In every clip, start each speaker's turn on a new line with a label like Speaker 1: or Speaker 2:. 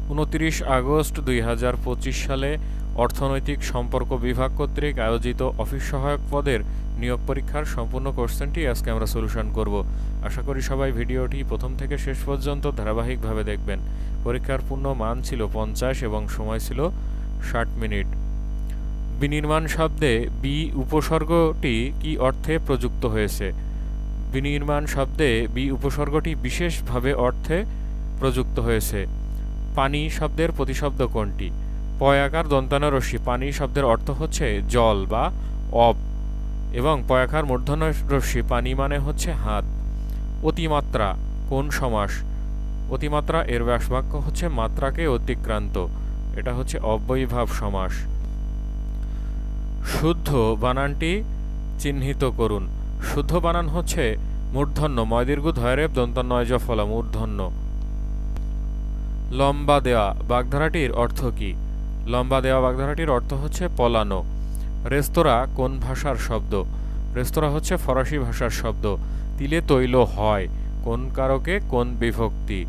Speaker 1: 29 August 2025 সালে অর্থনৈতিক সম্পর্ক বিভাগ কর্তৃক আয়োজিত অফিস সহায়ক পদের নিয়োগ পরীক্ষার সম্পূর্ণ কোশ্চেনটি আজকে আমরা সলিউশন করব। আশা করি সবাই ভিডিওটি প্রথম থেকে শেষ পর্যন্ত ধারাবাহিকভাবে দেখবেন। পরীক্ষার পূর্ণ মান ছিল 50 এবং সময় ছিল 60 মিনিট। বিনির্মাণ শব্দে বি উপসর্গটি কি অর্থে প্রযুক্ত হয়েছে? বিনির্মাণ শব্দে বি উপসর্গটি বিশেষভাবে অর্থে প্রযুক্ত হয়েছে। পানি শব্দের প্রতিশব্দ কোনটি? পয়াকার দন্তান্ন রস্যি পানি শব্দের অর্থ হচ্ছে জল বা অব এবং পয়াকার মূর্ধন্য রস্যি পানি মানে হচ্ছে হাত। অতিমাত্রা কোন সমাস? অতিমাত্রা এর ব্যাসবাক্য হচ্ছে মাত্রাকে অতিক্রান্ত, এটা হচ্ছে অব্যয়ীভাব সমাস। শুদ্ধ বানানটি চিহ্নিত করুন। শুদ্ধ বানান হচ্ছে মূর্ধন্য ময়দীর্ঘ ধয়রেব দন্তান্নয় ফলা মূর্ধন্য। লম্বা দেওয়া বাগধারাটির অর্থ কী? লম্বা দেওয়া বাগধারাটির অর্থ হচ্ছে পলানো। রেস্তোরাঁ কোন ভাষার শব্দ? রেস্তোরাঁ হচ্ছে ফরাসি ভাষার শব্দ। তিলে তৈল হয় কোন কারকে কোন বিভক্তি?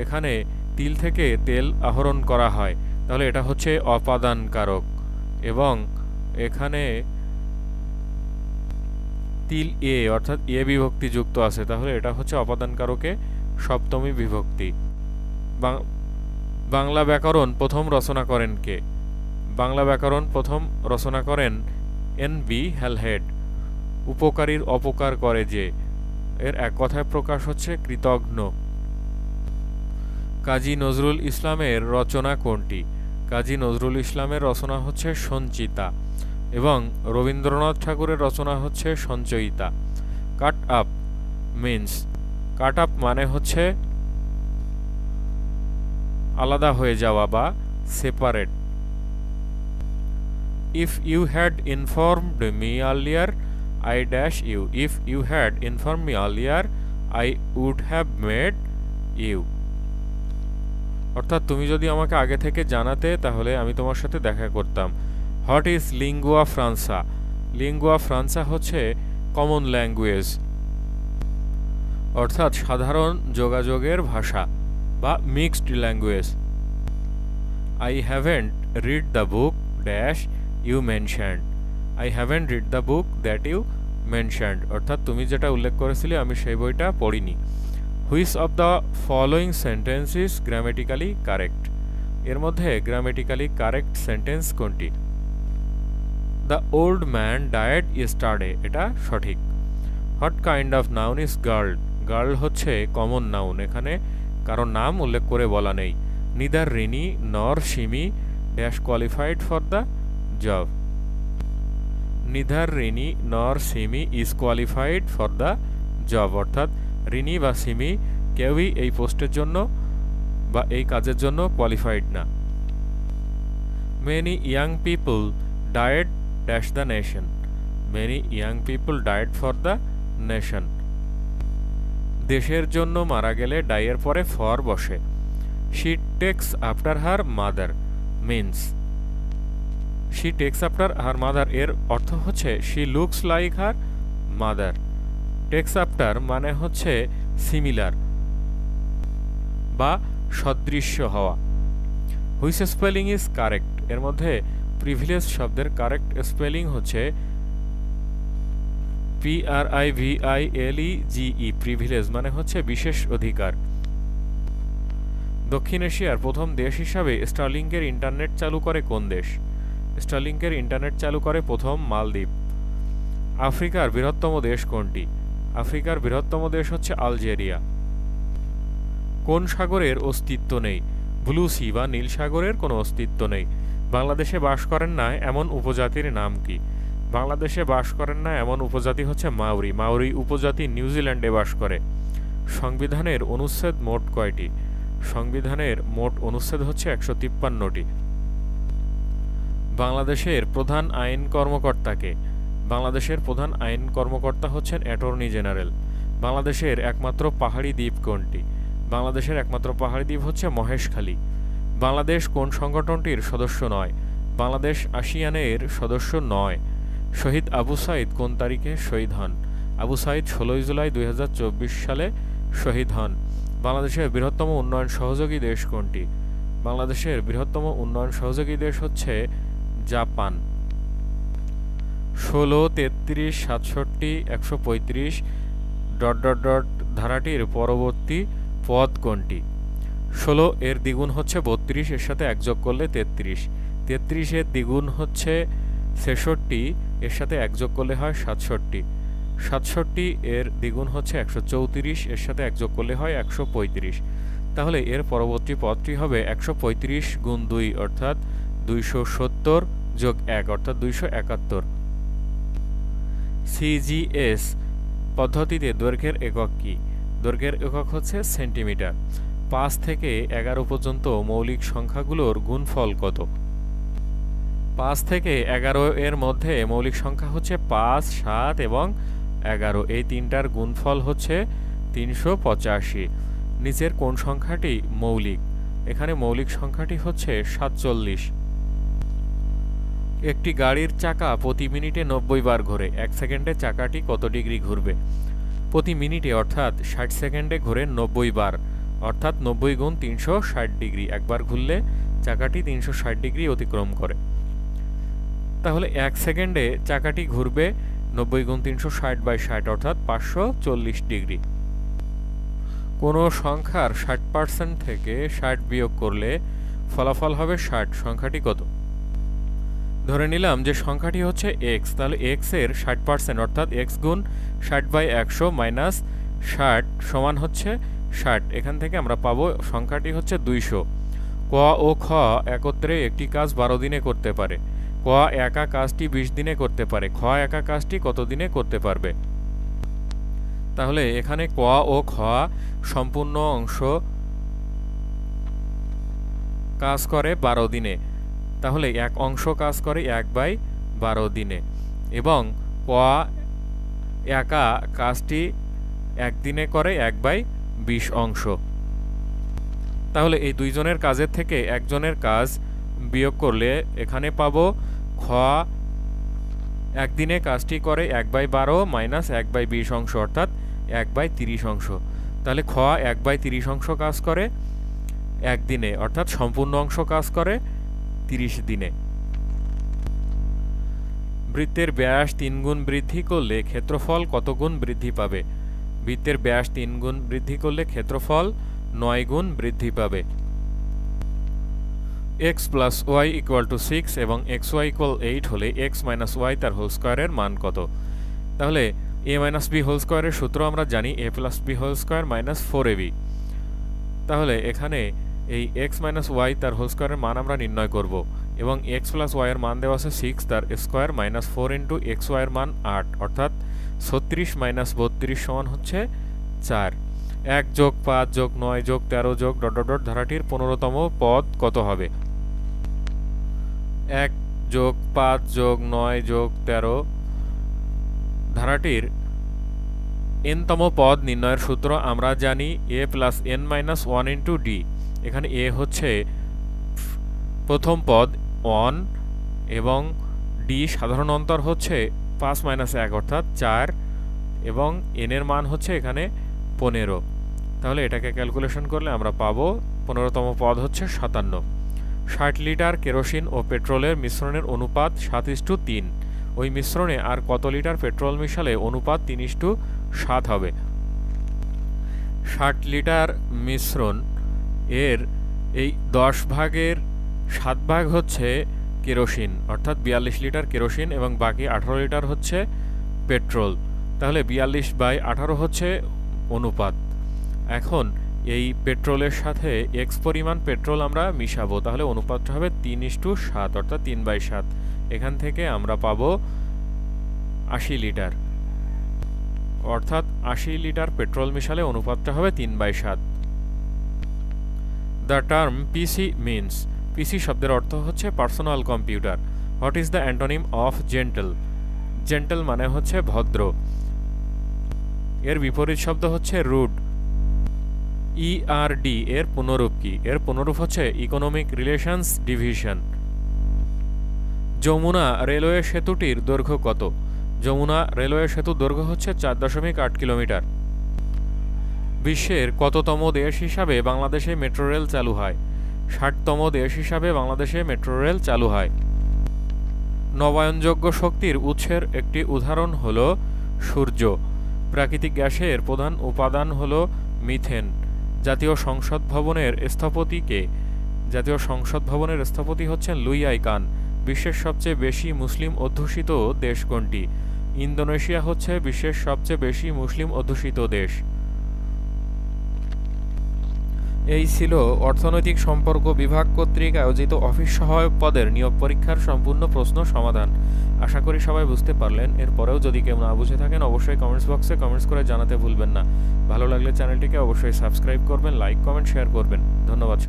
Speaker 1: এখানে তিল থেকে তেল আহরণ করা হয়, তাহলে এটা হচ্ছে অপাদান কারক এবং এখানে তিল এ অর্থাৎ এ বিভক্তি যুক্ত আছে, তাহলে এটা হচ্ছে অপাদান কারকে সপ্তমী বিভক্তি। বাংলা ব্যাকরণ প্রথম রচনা করেন কে? বাংলা ব্যাকরণ প্রথম রচনা করেন এন.বি. হ্যালহেড। উপকারীর অপকার করে যে, এর এক কথায় প্রকাশ হচ্ছে কৃতঘ্ন। কাজী নজরুল ইসলামের রচনা কোনটি? কাজী নজরুল ইসলামের রচনা হচ্ছে সঞ্চিতা এবং রবীন্দ্রনাথ ঠাকুরের রচনা হচ্ছে Sanchayita. Cut up means, cut up মানে হচ্ছে আলাদা হয়ে যাওয়া বা separate. If you had informed me earlier I dash you. If you had inform me earlier I would have made you. অর্থাৎ তুমি যদি আমাকে আগে থেকে জানাতে তাহলে আমি তোমার সাথে দেখা করতাম। What is lingua franca? Lingua franca হচ্ছে কমন ল্যাঙ্গুয়েজ অর্থাৎ সাধারণ যোগাযোগের ভাষা বা mixed language. I haven't read the book dash you mentioned. I haven't read the book that you mentioned অর্থাৎ তুমি যেটা উল্লেখ করেছিলে আমি সেই বইটা পড়িনি। Which of the following sentence is grammatically correct? এর মধ্যে গ্রামেটিক্যালি কারেক্ট সেন্টেন্স কোনটি? The old man died yesterday, এটা সঠিক। What kind of noun is girl? Girl হচ্ছে কমন নাউন, এখানে কারো নাম উল্লেখ করে বলা নেই। Neither Rini nor Simi dash qualified for the job. Neither Rini nor Simi is qualified for the job অর্থাৎ রিনি বা সিমি কেউই এই পোস্টের জন্য বা এই কাজের জন্য কোয়ালিফাইড না। Many young people died dash the nation. Many young people died for the nation. দেশের জন্য মারা গেলে ডাইয়ের পরে ফর বসে। She takes after her mother means, she takes after her mother এর অর্থ হচ্ছে she looks like her mother. Takes after মানে হচ্ছে সিমিলার বা সদৃশ্য হওয়া। Which spelling is correct? এর মধ্যে প্রিভিলেজ শব্দের কারেক্ট স্পেলিং হচ্ছে PRIVILEGE। প্রিভিলেজ মানে হচ্ছে বিশেষ অধিকার। দক্ষিণ এশিয়ার প্রথম দেশ হিসাবে স্টারলিংকের ইন্টারনেট চালু করে কোন দেশ? স্টারলিংকের ইন্টারনেট চালু করে প্রথম মালদ্বীপ। আফ্রিকার বৃহত্তম দেশ কোনটি? আফ্রিকার বৃহত্তম দেশ হচ্ছে আলজেরিয়া। কোন সাগরের অস্তিত্ব নেই? ব্লু সি বা নীল সাগরের কোনো অস্তিত্ব নেই। বাংলাদেশে বাস করেন না এমন উপজাতির নাম কি? বাংলাদেশে বাস করেন না এমন উপজাতি হচ্ছে মাউরি। মাউরি উপজাতি নিউজিল্যান্ডে বাস করে। সংবিধানের অনুচ্ছেদ মোট কয়টি? সংবিধানের মোট অনুচ্ছেদ হচ্ছে 153টি। বাংলাদেশের প্রধান আইন কর্মকর্তাকে? বাংলাদেশের প্রধান আইন কর্মকর্তা হচ্ছেন অ্যাটর্নি জেনারেল। বাংলাদেশের একমাত্র পাহাড়ি দ্বীপ কোনটি? বাংলাদেশের একমাত্র পাহাড়ি দ্বীপ হচ্ছে মহেশখালী। বাংলাদেশ কোন সংগঠনটির সদস্য নয়? বাংলাদেশ আসিয়ানের সদস্য নয়। শহীদ আবু সাইদ কোন তারিখে শহীদ হন? আবু সাইদ 16 জুলাই 2024 সালে শহীদ হন। বাংলাদেশের বৃহত্তম উন্নয়ন সহযোগী দেশ কোনটি? বাংলাদেশের বৃহত্তম উন্নয়ন সহযোগী দেশ হচ্ছে জাপান। 16, 33, 67, 135 ... ধারাটির পরবর্তী পদ কোনটি? 16 এর দ্বিগুণ হচ্ছে 32, এর সাথে 1 যোগ করলে 33। 33 এর দ্বিগুণ হচ্ছে 66, এর সাথে 1 যোগ করলে হয় 67। 67 এর দ্বিগুণ হচ্ছে 134, এর সাথে 1 যোগ করলে হয় 135। তাহলে এর পরবর্তী পদটি হবে 135 গুণ 2 অর্থাৎ 270 যোগ 1 অর্থাৎ 271। সিজিএস পদ্ধতিতে দৈর্ঘ্যের একক কি? দৈর্ঘ্যের একক হচ্ছে সেন্টিমিটার। 5 থেকে 11 পর্যন্ত মৌলিক সংখ্যাগুলোর গুণফল কত? 5 থেকে 11 এর মধ্যে মৌলিক সংখ্যা হচ্ছে 5, 7 এবং 11। এই তিনটার গুণফল হচ্ছে 385। নিচের কোন সংখ্যাটি মৌলিক? এখানে মৌলিক সংখ্যাটি হচ্ছে 47। একটি গাড়ির চাকা প্রতি মিনিটে 90 বার ঘোরে। 1 সেকেন্ডে চাকাটি কত ডিগ্রি ঘুরবে? প্রতি মিনিটে অর্থাৎ 60 সেকেন্ডে ঘোরে 90 বার অর্থাৎ 90 গুণ 360 ডিগ্রি। একবার ঘুরলে চাকাটি 360 ডিগ্রি অতিক্রম করে। তাহলে 1 সেকেন্ডে চাকাটি ঘুরবে 90 গুণ 360/60 অর্থাৎ 540 ডিগ্রি। কোনো সংখ্যার 60% থেকে 60 বিয়োগ করলে ফলাফল হবে 60। সংখ্যাটি কত? ধরে নিলাম যে সংখ্যাটি হচ্ছে x, তাহলে x এর 60% অর্থাৎ x গুণ 60/100 মাইনাস 60 সমান হচ্ছে 60। এখান থেকে আমরা পাবো সংখ্যাটি হচ্ছে 200। ক ও খ একত্রে একটি কাজ 12 দিনে করতে পারে। ক একা কাজটি 20 দিনে করতে পারে। খ একা কাজটি কত দিনে করতে পারবে? তাহলে এখানে ক ও খ সম্পূর্ণ অংশ কাজ করে 12 দিনে। তাহলে এক অংশ কাজ করে 1/12 দিনে এবং ক একা কাজটি একদিনে করে 1/20 অংশ। তাহলে এই দুইজনের কাজের থেকে একজনের কাজ বিয়োগ করলে এখানে পাবো খ একদিনে কাজটি করে 1/12 মাইনাস 1/20 অংশ অর্থাৎ 1/30 অংশ। তাহলে খ 1/30 অংশ কাজ করে একদিনে অর্থাৎ সম্পূর্ণ অংশ কাজ করে 30 দিনে। বৃত্তের ব্যাস 3 গুণ বৃদ্ধি করলে ক্ষেত্রফল কত গুণ বৃদ্ধি পাবে? বৃত্তের ব্যাস 3 গুণ বৃদ্ধি করলে ক্ষেত্রফল 9 গুণ বৃদ্ধি পাবে। x plus y equal to 6 এবং xy equal 8 হলে x minus y তার হোল স্কয়ারের মান কত? তাহলে a minus b হোল স্কয়ারের সূত্র আমরা জানি a plus b whole square minus 4ab। তাহলে এখানে এই x minus y তার হোল স্কয়ারের মান আমরা নির্ণয় করব এবং x plus y এর মান দেওয়া আছে 6 তার স্কয়ার minus 4 into xy এর মান 8 অর্থাৎ 36 minus 32 সমান হচ্ছে 4। 1 যোগ 5 যোগ 9 যোগ 13 যোগ ... ধারাটির 15তম পদ কত হবে? 1 যোগ 5 যোগ 9 যোগ 13 ধারাটির n-তম পদ নির্ণয়ের সূত্র আমরা জানি a plus n minus 1 into d। এখানে a হচ্ছে প্রথম পদ 1 এবং d সাধারণ অন্তর হচ্ছে 5 minus 1 অর্থাৎ 4 এবং n এর মান হচ্ছে এখানে 15। তাহলে এটাকে ক্যালকুলেশন করলে আমরা পাবো 15তম পদ হচ্ছে 57। 60 লিটার কেরোসিন ও পেট্রোলের মিশ্রণের অনুপাত 7:3। ওই মিশ্রণে আর কত লিটার পেট্রোল মিশালে অনুপাত 3:7 হবে? 60 লিটার মিশ্রণ এর এই 10 ভাগের 7 ভাগ হচ্ছে কেরোসিন অর্থাৎ 42 লিটার কেরোসিন এবং বাকি 18 লিটার হচ্ছে পেট্রোল। তাহলে 42/18 হচ্ছে অনুপাত। এখন এই পেট্রোলের সাথে x পরিমাণ পেট্রোল আমরা মিশাবো, তাহলে অনুপাতটা হবে 3:7 অর্থাৎ 3/7। এখান থেকে আমরা পাবো 80 লিটার অর্থাৎ 80 লিটার পেট্রোল মিশালে অনুপাতটা হবে 3/7। The term PC means. PC শব্দের অর্থ হচ্ছে personal computer. What is the antonym of gentle? Gentle মানে হচ্ছে ভদ্র। এর বিপরীত শব্দ হচ্ছে রুড। ERD এর পুনরূপ কি? এর পুনরূপ হচ্ছে economic relations division. Jamuna railway সেতুটির দৈর্ঘ্য কত? যমুনা রেলওয়ে সেতুর দৈর্ঘ্য হচ্ছে 4.8 কিলোমিটার। বিশ্বের কততম দেশ হিসাবে বাংলাদেশে মেট্রো রেল চালু হয়? 60তম দেশ হিসাবে বাংলাদেশে মেট্রো রেল চালু হয়। নবায়নযোগ্য শক্তির উৎসের একটি উদাহরণ হল সূর্য। প্রাকৃতিক গ্যাসের প্রধান উপাদান হল মিথেন। জাতীয় সংসদ ভবনের স্থপতি কে? জাতীয় সংসদ ভবনের স্থপতি হচ্ছেন লুই আই কান। বিশ্বের সবচেয়ে বেশি মুসলিম অধ্যুষিত দেশ কোনটি? ইন্দোনেশিয়া হচ্ছে বিশ্বের সবচেয়ে বেশি মুসলিম অধ্যুষিত দেশ। এই ছিল অর্থনৈতিক সম্পর্ক বিভাগ কর্তৃক আয়োজিত অফিস সহায়ক পদের নিয়োগ পরীক্ষার সম্পূর্ণ প্রশ্ন সমাধান। আশা করি সবাই বুঝতে পারলেন। এরপরেও যদি কেউ না বুঝে থাকেন অবশ্যই কমেন্টস বক্সে কমেন্টস করে জানাতে ভুলবেন না। ভালো লাগলে চ্যানেলটিকে অবশ্যই সাবস্ক্রাইব করবেন, লাইক কমেন্ট শেয়ার করবেন। ধন্যবাদ।